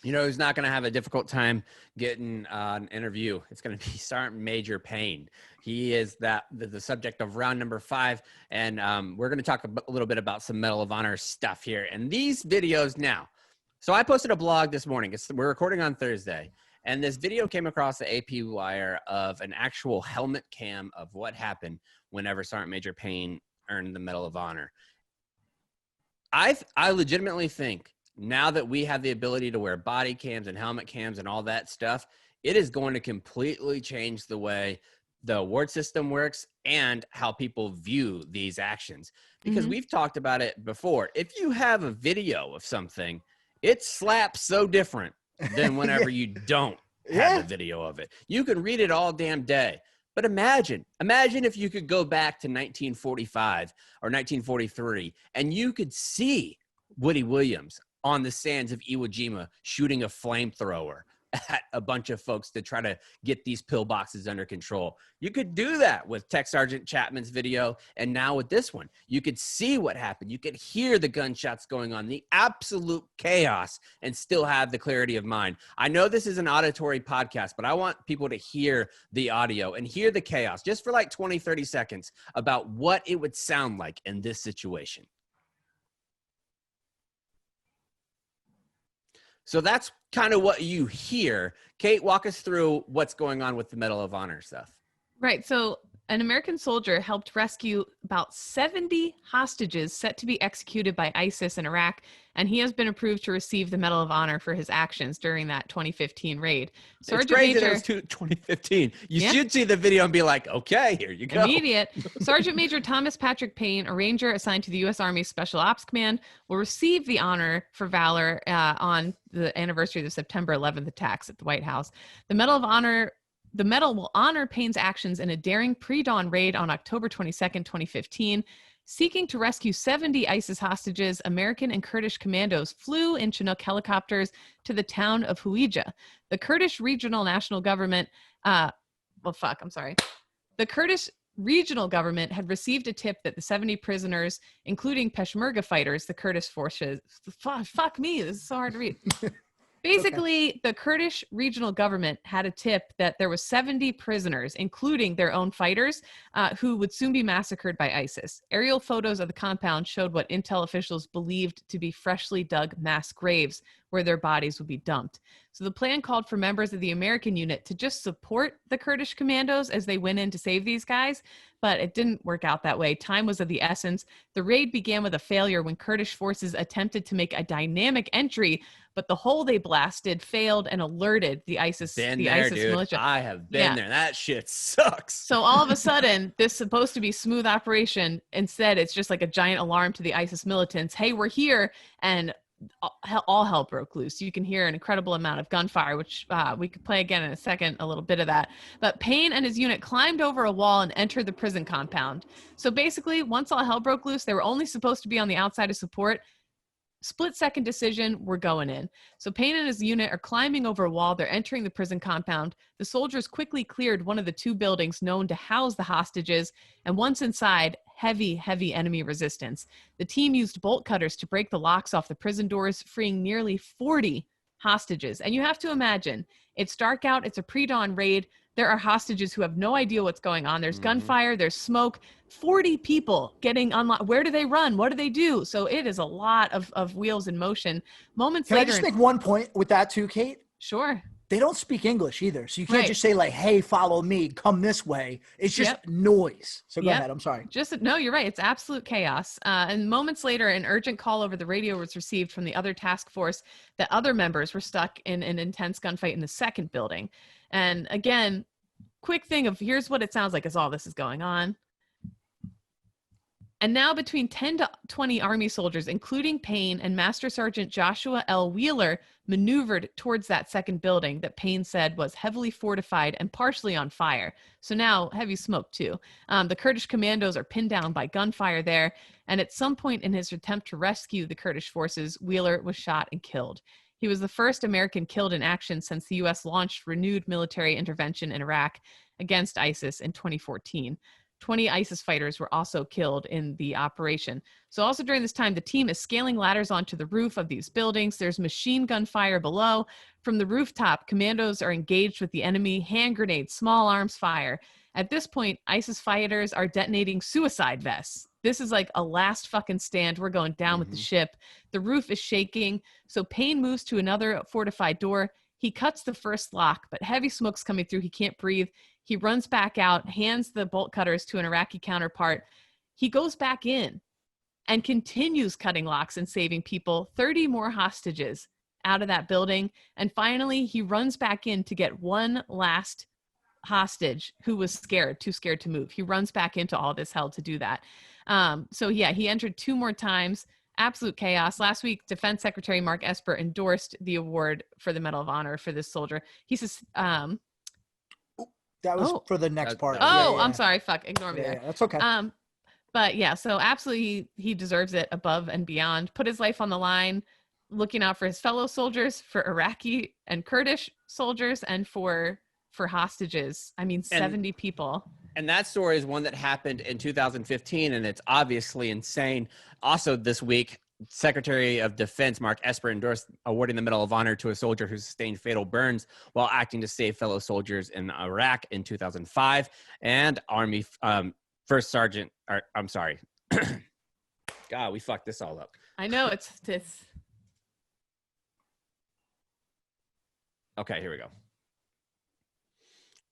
You know who's not going to have a difficult time getting an interview? It's going to be Sergeant Major Payne. He is the subject of round number 5, and we're going to talk a little bit about some Medal of Honor stuff here. And these videos now. So I posted a blog this morning. We're recording on Thursday, and this video came across the AP wire of an actual helmet cam of what happened whenever Sergeant Major Payne earned the Medal of Honor. I legitimately think, now that we have the ability to wear body cams and helmet cams and all that stuff, it is going to completely change the way the award system works and how people view these actions. Because we've talked about it before. If you have a video of something, it slaps so different than whenever you don't have a video of it. You can read it all damn day. But imagine if you could go back to 1945 or 1943 and you could see Woody Williams on the sands of Iwo Jima shooting a flamethrower at a bunch of folks to try to get these pillboxes under control. You could do that with Tech Sergeant Chapman's video, and now with this one. You could see what happened. You could hear the gunshots going on, the absolute chaos, and still have the clarity of mind. I know this is an auditory podcast, but I want people to hear the audio and hear the chaos just for like 20, 30 seconds about what it would sound like in this situation. So that's kind of what you hear. Kate, walk us through what's going on with the Medal of Honor stuff. Right. So an American soldier helped rescue about 70 hostages set to be executed by ISIS in Iraq, and he has been approved to receive the Medal of Honor for his actions during that 2015 raid. Sergeant Major, it was 2015. You should see the video and be like, okay, here you go. Immediate. Sergeant Major Thomas Patrick Payne, a ranger assigned to the U.S. Army Special Ops Command, will receive the honor for valor on the anniversary of the September 11th attacks at the White House. The medal will honor Payne's actions in a daring pre-dawn raid on October 22nd, 2015. Seeking to rescue 70 ISIS hostages, American and Kurdish commandos flew in Chinook helicopters to the town of Hawija. The Kurdish regional national government, The Kurdish regional government had received a tip that the 70 prisoners, including Peshmerga fighters, the Kurdish forces, fuck me, this is so hard to read. Basically, the Kurdish regional government had a tip that there was 70 prisoners, including their own fighters, who would soon be massacred by ISIS. Aerial photos of the compound showed what intel officials believed to be freshly dug mass graves where their bodies would be dumped. So the plan called for members of the American unit to just support the Kurdish commandos as they went in to save these guys, but it didn't work out that way. Time was of the essence. The raid began with a failure when Kurdish forces attempted to make a dynamic entry, but the hole they blasted failed and alerted the ISIS militia. I have been there. That shit sucks. So all of a sudden, this supposed to be smooth operation. Instead, it's just like a giant alarm to the ISIS militants. Hey, we're here. And all hell broke loose. You can hear an incredible amount of gunfire, which we could play again in a second, a little bit of that. But Payne and his unit climbed over a wall and entered the prison compound. So basically, once all hell broke loose, they were only supposed to be on the outside to support. Split-second decision, we're going in. So Payne and his unit are climbing over a wall. They're entering the prison compound. The soldiers quickly cleared one of the 2 buildings known to house the hostages, and once inside, heavy enemy resistance. The team used bolt cutters to break the locks off the prison doors, freeing nearly 40 hostages. And you have to imagine, it's dark out, it's a pre-dawn raid. There are hostages who have no idea what's going on. There's gunfire, there's smoke, 40 people getting unlocked. Where do they run? What do they do? So it is a lot of wheels in motion. Moments later. Can I just make one point with that too, Kate? Sure. They don't speak English either. So you can't just say like, hey, follow me, come this way. It's just noise. So go ahead. I'm sorry. No, you're right. It's absolute chaos. And moments later, an urgent call over the radio was received from the other task force that other members were stuck in an intense gunfight in the second building. And again, quick thing of here's what it sounds like as all this is going on. And now between 10 to 20 Army soldiers, including Payne and Master Sergeant Joshua L. Wheeler, maneuvered towards that second building that Payne said was heavily fortified and partially on fire. So now heavy smoke too. The Kurdish commandos are pinned down by gunfire there. And at some point in his attempt to rescue the Kurdish forces, Wheeler was shot and killed. He was the first American killed in action since the U.S. launched renewed military intervention in Iraq against ISIS in 2014. 20 ISIS fighters were also killed in the operation. So also during this time, the team is scaling ladders onto the roof of these buildings. There's machine gun fire below. From the rooftop, commandos are engaged with the enemy, hand grenades, small arms fire. At this point, ISIS fighters are detonating suicide vests. This is like a last fucking stand. We're going down with the ship. The roof is shaking. So Payne moves to another fortified door. He cuts the first lock, but heavy smoke's coming through. He can't breathe. He runs back out, hands the bolt cutters to an Iraqi counterpart. He goes back in and continues cutting locks and saving people, 30 more hostages out of that building. And finally, he runs back in to get one last hostage who was scared, too scared to move. He runs back into all this hell to do that. So yeah, he entered 2 more times. Absolute chaos. Last week, Defense Secretary Mark Esper endorsed the award for the Medal of Honor for this soldier. He says, that was for the next part. Oh, yeah. I'm sorry. Fuck. Ignore me there. Yeah, that's okay. But yeah, so absolutely he deserves it above and beyond. Put his life on the line, looking out for his fellow soldiers, for Iraqi and Kurdish soldiers, and for hostages. I mean, 70 people. And that story is one that happened in 2015, and it's obviously insane. Also this week, Secretary of Defense Mark Esper endorsed awarding the Medal of Honor to a soldier who sustained fatal burns while acting to save fellow soldiers in Iraq in 2005. And Army First Sergeant, I'm sorry. God, we fucked this all up. I know, it's... Okay, here we go.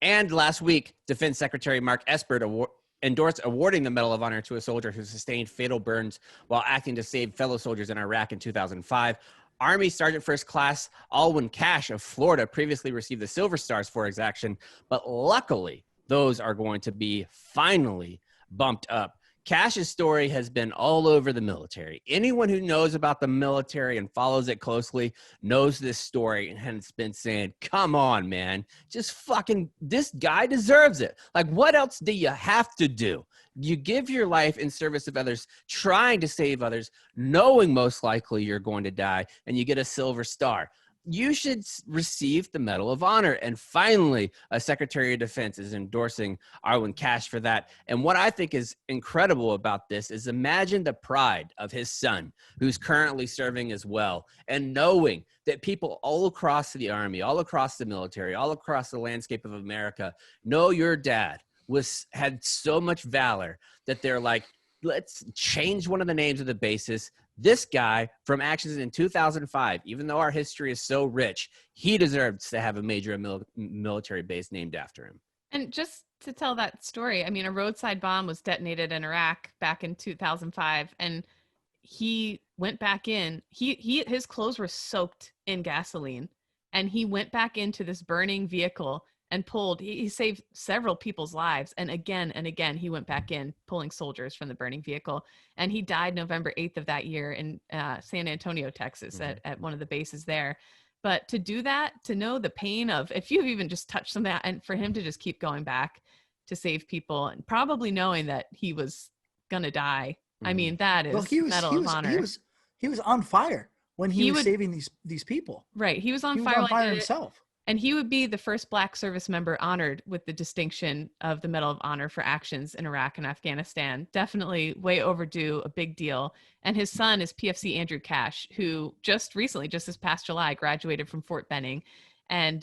And last week, Defense Secretary Mark Esper endorsed awarding the Medal of Honor to a soldier who sustained fatal burns while acting to save fellow soldiers in Iraq in 2005. Army Sergeant First Class Alwyn Cashe of Florida previously received the Silver Stars for his action, but luckily, those are going to be finally bumped up. Cashe's story has been all over the military. Anyone who knows about the military and follows it closely knows this story and has been saying, come on, man, just fucking, this guy deserves it. Like, what else do you have to do? You give your life in service of others, trying to save others, knowing most likely you're going to die, and you get a Silver Star. You should receive the Medal of Honor. And finally, a Secretary of Defense is endorsing Alwyn Cashe for that. And what I think is incredible about this is imagine the pride of his son, who's currently serving as well, and knowing that people all across the Army, all across the military, all across the landscape of America know your dad had so much valor that they're like, let's change one of the names of the bases. This guy from actions in 2005, even though our history is so rich, he deserves to have a major military base named after him. And just to tell that story, I mean, a roadside bomb was detonated in Iraq back in 2005, and he went back in. His clothes were soaked in gasoline, and he went back into this burning vehicle and he saved several people's lives. And again, he went back in, pulling soldiers from the burning vehicle. And he died November 8th of that year in San Antonio, Texas, at one of the bases there. But to do that, to know the pain of, if you've even just touched some of that, and for him to just keep going back to save people, and probably knowing that he was going to die. I mean, that is Medal of Honor. He was on fire when he was saving these people. Right. He was on fire himself. And he would be the first Black service member honored with the distinction of the Medal of Honor for actions in Iraq and Afghanistan. Definitely way overdue, a big deal. And his son is PFC Andrew Cashe, who just recently, just this past July, graduated from Fort Benning. And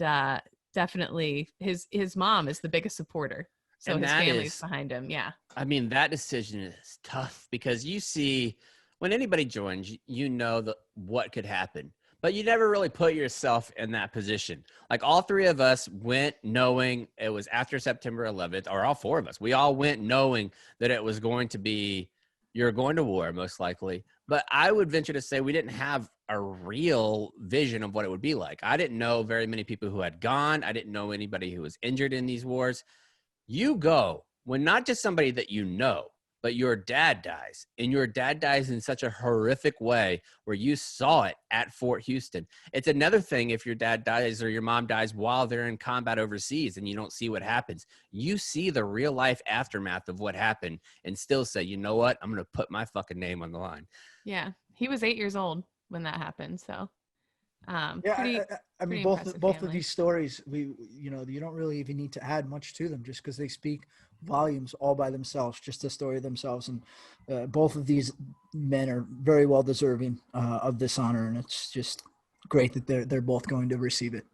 definitely his mom is the biggest supporter. So his family's behind him. Yeah. I mean, that decision is tough because you see, when anybody joins, you know what could happen. But you never really put yourself in that position. Like, all 3 of us went knowing it was after September 11th, or all 4 of us. We all went knowing that it was going to be, you're going to war most likely. But I would venture to say we didn't have a real vision of what it would be like. I didn't know very many people who had gone. I didn't know anybody who was injured in these wars. You go when not just somebody that you know, but your dad dies, and your dad dies in such a horrific way where you saw it at Fort Houston. It's another thing if your dad dies or your mom dies while they're in combat overseas and you don't see what happens. You see the real life aftermath of what happened and still say, you know what? I'm going to put my fucking name on the line. Yeah. He was 8 years old when that happened. So Yeah, I mean, both family. of these stories, you don't really even need to add much to them, just because they speak volumes all by themselves, just the story themselves. And both of these men are very well deserving of this honor, and it's just great that they're both going to receive it.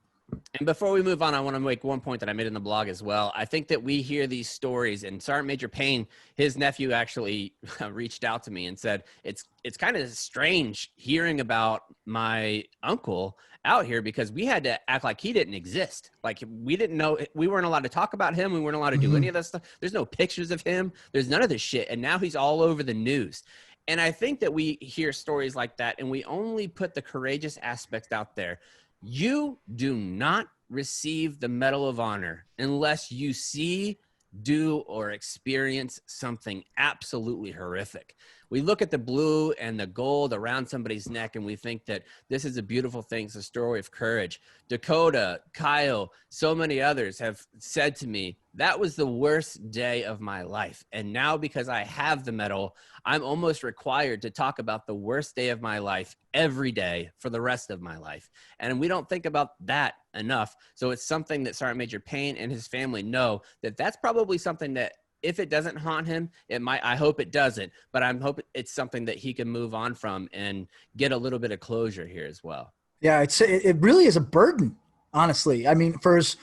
And before we move on, I want to make one point that I made in the blog as well. I think that we hear these stories, and Sergeant Major Payne, his nephew, actually reached out to me and said, it's kind of strange hearing about my uncle out here, because we had to act like he didn't exist. Like, we didn't know, we weren't allowed to talk about him. We weren't allowed to do any of that stuff. There's no pictures of him. There's none of this shit. And now he's all over the news. And I think that we hear stories like that, and we only put the courageous aspects out there. You do not receive the Medal of Honor unless you see, do, or experience something absolutely horrific. We look at the blue and the gold around somebody's neck, and we think that this is a beautiful thing. It's a story of courage. Dakota, Kyle, so many others have said to me, that was the worst day of my life. And now, because I have the medal, I'm almost required to talk about the worst day of my life every day for the rest of my life. And we don't think about that enough. So it's something that Sergeant Major Payne and his family know, that that's probably something that, if it doesn't haunt him, it might. I hope it doesn't, but I'm hoping it's something that he can move on from and get a little bit of closure here as well. Yeah, it really is a burden, honestly. I mean, for as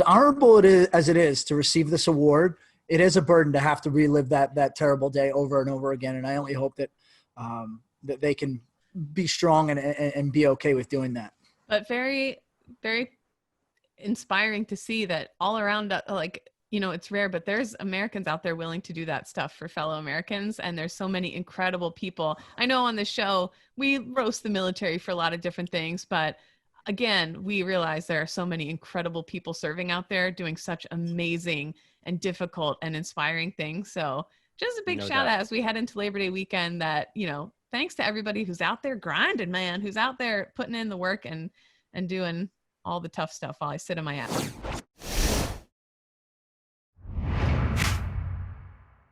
honorable as it is to receive this award, it is a burden to have to relive that terrible day over and over again. And I only hope that that they can be strong and be okay with doing that. But very, very inspiring to see that all around, it's rare, but there's Americans out there willing to do that stuff for fellow Americans. And there's so many incredible people. I know on this show, we roast the military for a lot of different things, but again, we realize there are so many incredible people serving out there doing such amazing and difficult and inspiring things. So just a big shout out as we head into Labor Day weekend that, thanks to everybody who's out there grinding, man, who's out there putting in the work and doing all the tough stuff while I sit in my ass.